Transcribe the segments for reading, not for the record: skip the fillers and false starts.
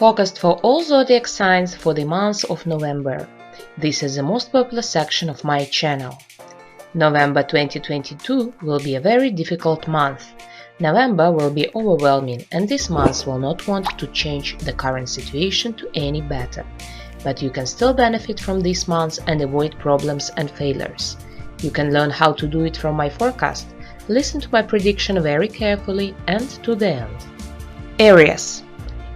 Forecast for all zodiac signs for the month of November. This is the most popular section of my channel. November 2022 will be a very difficult month. November will be overwhelming, and this month will not want to change the current situation to any better. But you can still benefit from this month and avoid problems and failures. You can learn how to do it from my forecast. Listen to my prediction very carefully and to the end. Aries.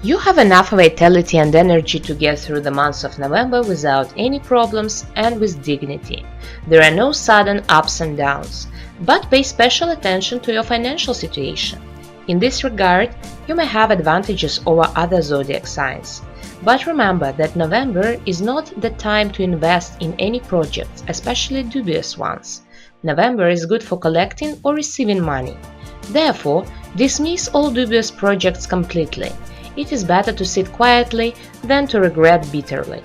You have enough vitality and energy to get through the month of November without any problems and with dignity. There are no sudden ups and downs, but pay special attention to your financial situation. In this regard, you may have advantages over other zodiac signs. But remember that November is not the time to invest in any projects, especially dubious ones. November is good for collecting or receiving money. Therefore, dismiss all dubious projects completely. It is better to sit quietly than to regret bitterly.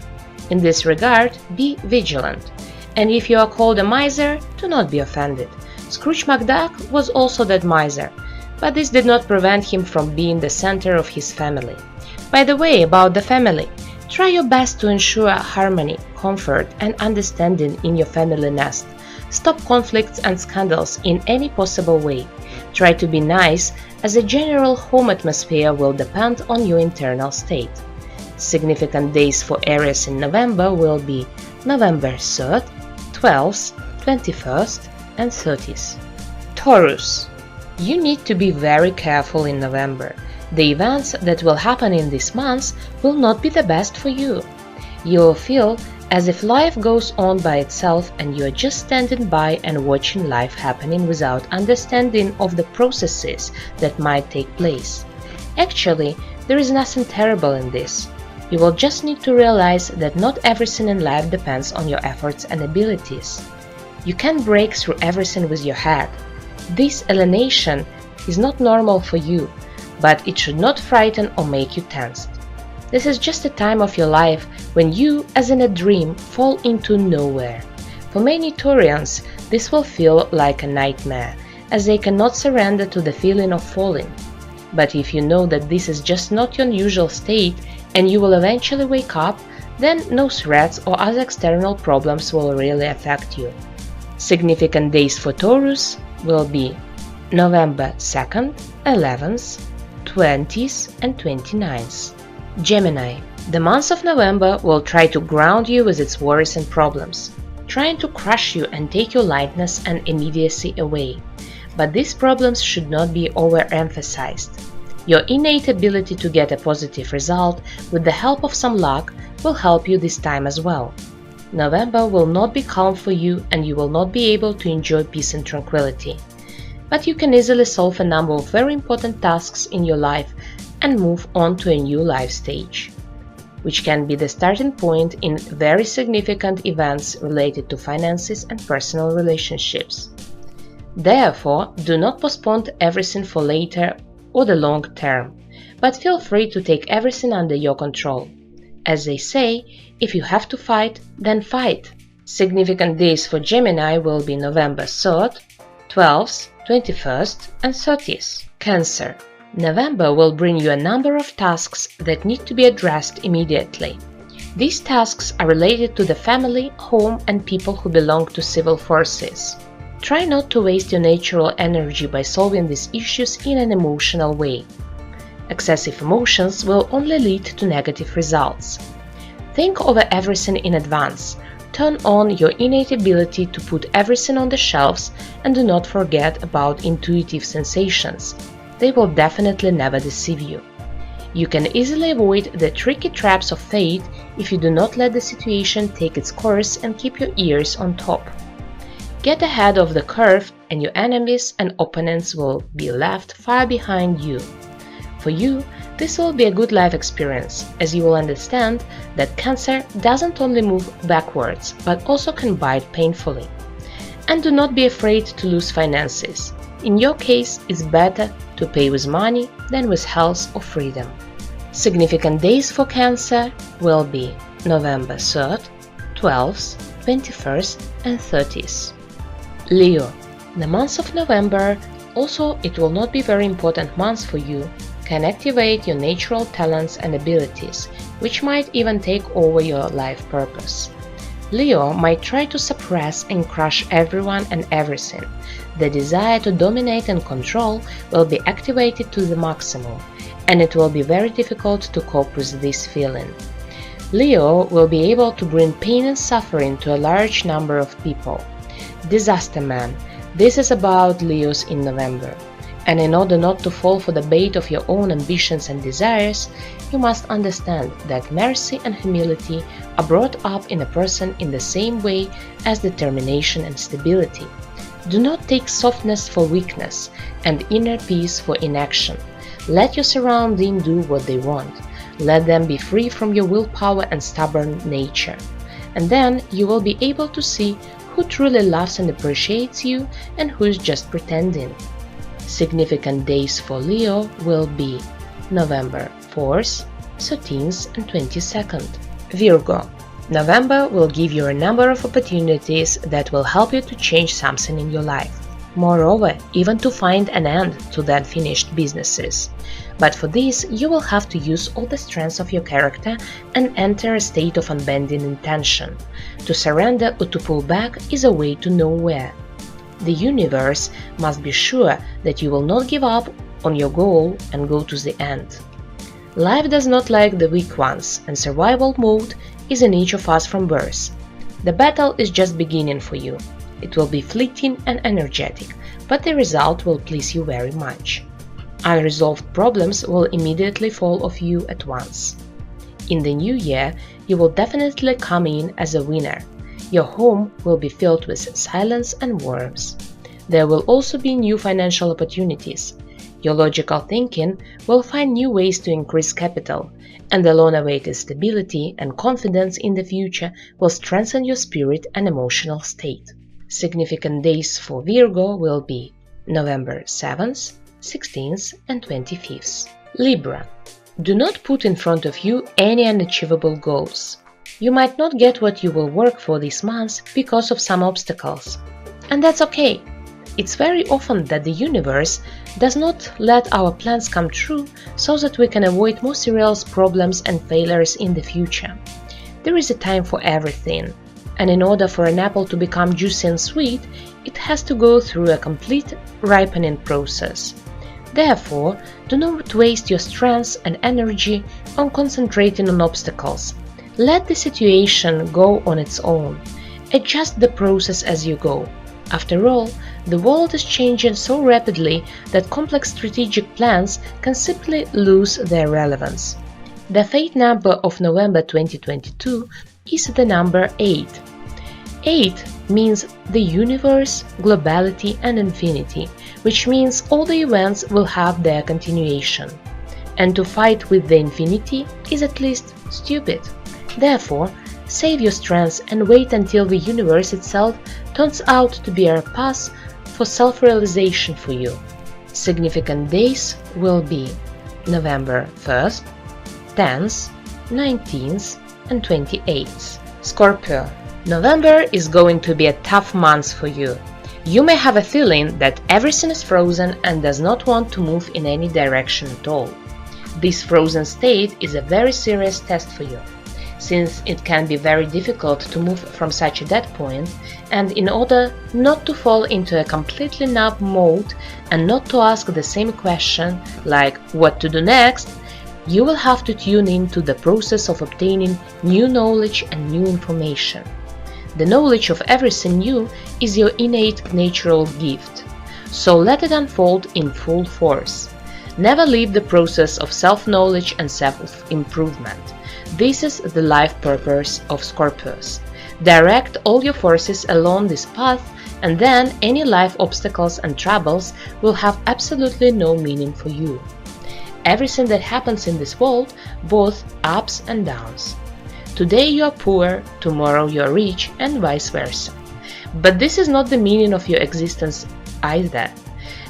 In this regard, be vigilant. And if you are called a miser, do not be offended. Scrooge McDuck was also that miser, but this did not prevent him from being the center of his family. By the way, about the family, try your best to ensure harmony, comfort, and understanding in your family nest. Stop conflicts and scandals in any possible way. Try to be nice, as a general home atmosphere will depend on your internal state. Significant days for Aries in November will be November 3rd, 12th, 21st, and 30th. Taurus. You need to be very careful in November. The events that will happen in this month will not be the best for you. You will feel as if life goes on by itself and you are just standing by and watching life happening without understanding of the processes that might take place. Actually, there is nothing terrible in this. You will just need to realize that not everything in life depends on your efforts and abilities. You can't break through everything with your head. This alienation is not normal for you, but it should not frighten or make you tensed. This is just a time of your life when you, as in a dream, fall into nowhere. For many Taurians, this will feel like a nightmare, as they cannot surrender to the feeling of falling. But if you know that this is just not your usual state and you will eventually wake up, then no threats or other external problems will really affect you. Significant days for Taurus will be November 2nd, 11th, 20th, and 29th. Gemini. The month of November will try to ground you with its worries and problems, trying to crush you and take your lightness and immediacy away. But these problems should not be overemphasized. Your innate ability to get a positive result with the help of some luck will help you this time as well. November will not be calm for you and you will not be able to enjoy peace and tranquility. But you can easily solve a number of very important tasks in your life and move on to a new life stage, which can be the starting point in very significant events related to finances and personal relationships. Therefore, do not postpone everything for later or the long term, but feel free to take everything under your control. As they say, if you have to fight, then fight. Significant days for Gemini will be November 3rd, 12th, 21st, and 30th. Cancer. November will bring you a number of tasks that need to be addressed immediately. These tasks are related to the family, home, and people who belong to civil forces. Try not to waste your natural energy by solving these issues in an emotional way. Excessive emotions will only lead to negative results. Think over everything in advance. Turn on your innate ability to put everything on the shelves and do not forget about intuitive sensations. They will definitely never deceive you. You can easily avoid the tricky traps of fate if you do not let the situation take its course and keep your ears on top. Get ahead of the curve and your enemies and opponents will be left far behind you. For you, this will be a good life experience, as you will understand that Cancer doesn't only move backwards, but also can bite painfully. And do not be afraid to lose finances. In your case, it's better to pay with money than with health or freedom. Significant days for Cancer will be November 3rd, 12th, 21st, and 30th. Leo. The month of November, also it will not be very important month for you. can activate your natural talents and abilities, which might even take over your life purpose. Leo might try to suppress and crush everyone and everything. The desire to dominate and control will be activated to the maximum, and it will be very difficult to cope with this feeling. Leo will be able to bring pain and suffering to a large number of people. Disaster man. This is about Leos in November. And in order not to fall for the bait of your own ambitions and desires, you must understand that mercy and humility are brought up in a person in the same way as determination and stability. Do not take softness for weakness and inner peace for inaction. Let your surroundings do what they want. Let them be free from your willpower and stubborn nature. And then you will be able to see who truly loves and appreciates you and who is just pretending. Significant days for Leo will be November 4th, 13th and 22nd. Virgo. November will give you a number of opportunities that will help you to change something in your life. Moreover, even to find an end to the unfinished businesses. But for this, you will have to use all the strengths of your character and enter a state of unbending intention. To surrender or to pull back is a way to nowhere. The universe must be sure that you will not give up on your goal and go to the end. Life does not like the weak ones, and survival mode is in each of us from birth. The battle is just beginning for you. It will be fleeting and energetic, but the result will please you very much. Unresolved problems will immediately fall off you at once. In the new year, you will definitely come in as a winner. Your home will be filled with silence and warmth. There will also be new financial opportunities. Your logical thinking will find new ways to increase capital, and the long-awaited stability and confidence in the future will strengthen your spirit and emotional state. Significant days for Virgo will be November 7th, 16th and 25th. Libra. Do not put in front of you any unachievable goals. You might not get what you will work for this month because of some obstacles. And that's okay. It's very often that the universe does not let our plans come true so that we can avoid more serious problems and failures in the future. There is a time for everything, and in order for an apple to become juicy and sweet, it has to go through a complete ripening process. Therefore, do not waste your strength and energy on concentrating on obstacles. Let the situation go on its own. Adjust the process as you go. After all, the world is changing so rapidly that complex strategic plans can simply lose their relevance. The fate number of November 2022 is the number 8. 8 means the universe, globality and infinity, which means all the events will have their continuation. And to fight with the infinity is at least stupid. Therefore, save your strength and wait until the universe itself turns out to be a path for self-realization for you. Significant days will be November 1st, 10th, 19th and 28th. Scorpio. November is going to be a tough month for you. You may have a feeling that everything is frozen and does not want to move in any direction at all. This frozen state is a very serious test for you, since it can be very difficult to move from such a dead point, and in order not to fall into a completely numb mode and not to ask the same question, like what to do next, you will have to tune into the process of obtaining new knowledge and new information. The knowledge of everything new is your innate natural gift, so let it unfold in full force. Never leave the process of self-knowledge and self-improvement. This is the life purpose of Scorpios. Direct all your forces along this path, and then any life obstacles and troubles will have absolutely no meaning for you. Everything that happens in this world, both ups and downs. Today you are poor, tomorrow you are rich, and vice versa. But this is not the meaning of your existence either.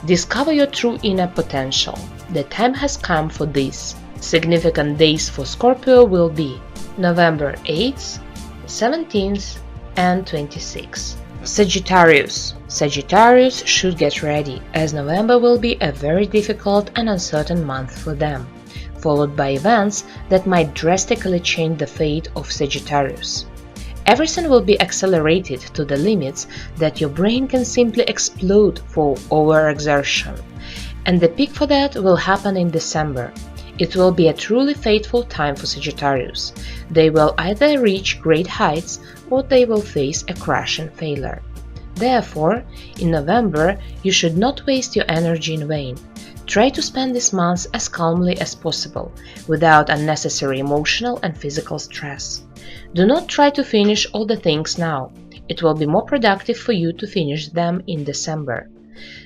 Discover your true inner potential. The time has come for this. Significant days for Scorpio will be November 8th, 17th and 26th. Sagittarius. Sagittarius should get ready, as November will be a very difficult and uncertain month for them, followed by events that might drastically change the fate of Sagittarius. Everything will be accelerated to the limits that your brain can simply explode for overexertion, and the peak for that will happen in December. It will be a truly fateful time for Sagittarius. They will either reach great heights or they will face a crash and failure. Therefore, in November, you should not waste your energy in vain. Try to spend this month as calmly as possible, without unnecessary emotional and physical stress. Do not try to finish all the things now. It will be more productive for you to finish them in December.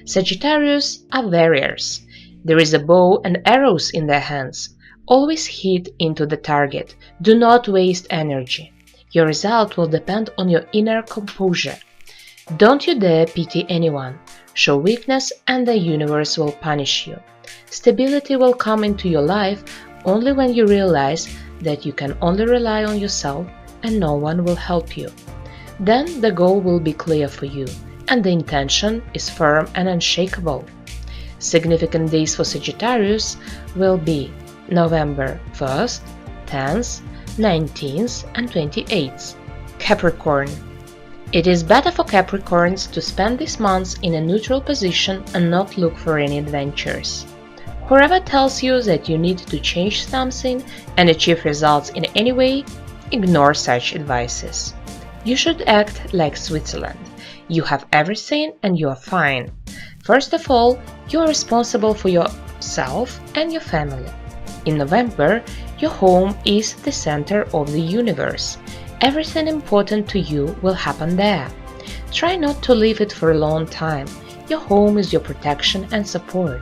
Sagittarius are warriors. There is a bow and arrows in their hands. Always hit into the target. Do not waste energy. Your result will depend on your inner composure. Don't you dare pity anyone. Show weakness and the universe will punish you. Stability will come into your life only when you realize that you can only rely on yourself and no one will help you. Then the goal will be clear for you, and the intention is firm and unshakable. Significant days for Sagittarius will be November 1st, 10th, 19th and 28th. Capricorn. It is better for Capricorns to spend this month in a neutral position and not look for any adventures. Whoever tells you that you need to change something and achieve results in any way, ignore such advices. You should act like Switzerland. You have everything and you are fine. First of all, you are responsible for yourself and your family. In November, your home is the center of the universe. Everything important to you will happen there. Try not to leave it for a long time. Your home is your protection and support.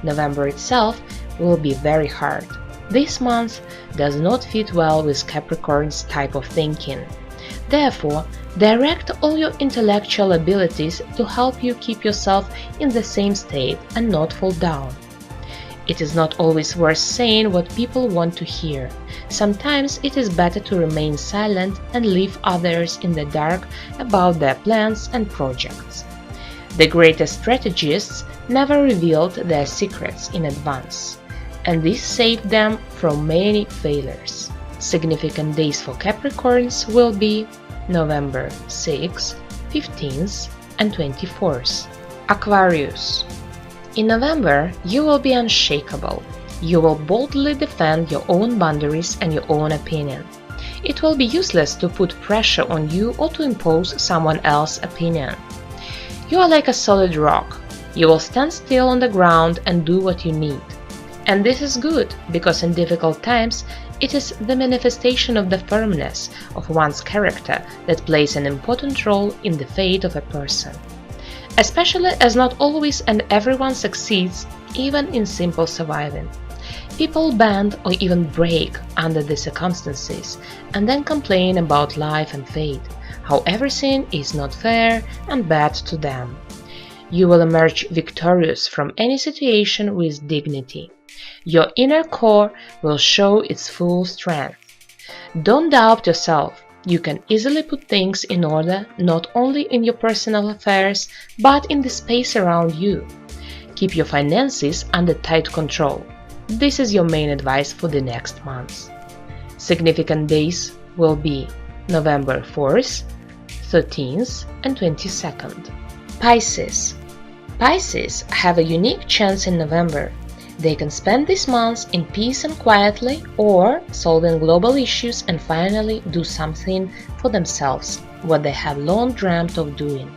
November itself will be very hard. This month does not fit well with Capricorn's type of thinking. Therefore, direct all your intellectual abilities to help you keep yourself in the same state and not fall down. It is not always worth saying what people want to hear. Sometimes it is better to remain silent and leave others in the dark about their plans and projects. The greatest strategists never revealed their secrets in advance, and this saved them from many failures. Significant days for Capricorns will be November 6th, 15th and 24th. Aquarius. In November, you will be unshakable. You will boldly defend your own boundaries and your own opinion. It will be useless to put pressure on you or to impose someone else's opinion. You are like a solid rock. You will stand still on the ground and do what you need. And this is good, because in difficult times, it is the manifestation of the firmness of one's character that plays an important role in the fate of a person. Especially as not always and everyone succeeds, even in simple surviving. People bend or even break under the circumstances and then complain about life and fate, how everything is not fair and bad to them. You will emerge victorious from any situation with dignity. Your inner core will show its full strength. Don't doubt yourself. You can easily put things in order not only in your personal affairs, but in the space around you. Keep your finances under tight control. This is your main advice for the next month. Significant days will be November 4th, 13th and 22nd. Pisces. Pisces have a unique chance in November. They can spend this month in peace and quietly, or solving global issues and finally do something for themselves, what they have long dreamt of doing.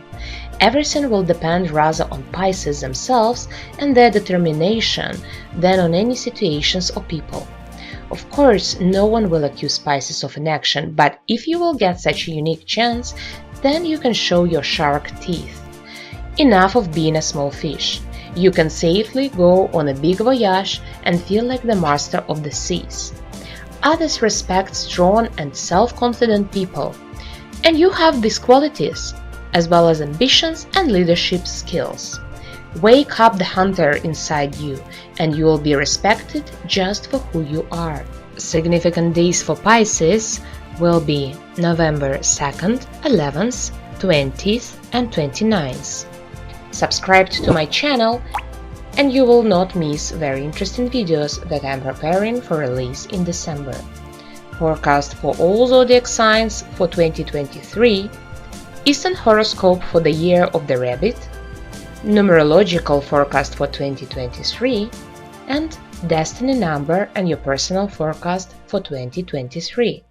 Everything will depend rather on Pisces themselves and their determination than on any situations or people. Of course, no one will accuse Pisces of inaction, but if you will get such a unique chance, then you can show your shark teeth. Enough of being a small fish. You can safely go on a big voyage and feel like the master of the seas. Others respect strong and self-confident people, and you have these qualities, as well as ambitions and leadership skills. Wake up the hunter inside you, and you will be respected just for who you are. Significant days for Pisces will be November 2nd, 11th, 20th and 29th. Subscribe to my channel and you will not miss very interesting videos that I'm preparing for release in December. Forecast for all zodiac signs for 2023, Eastern horoscope for the year of the rabbit, numerological forecast for 2023, and destiny number and your personal forecast for 2023.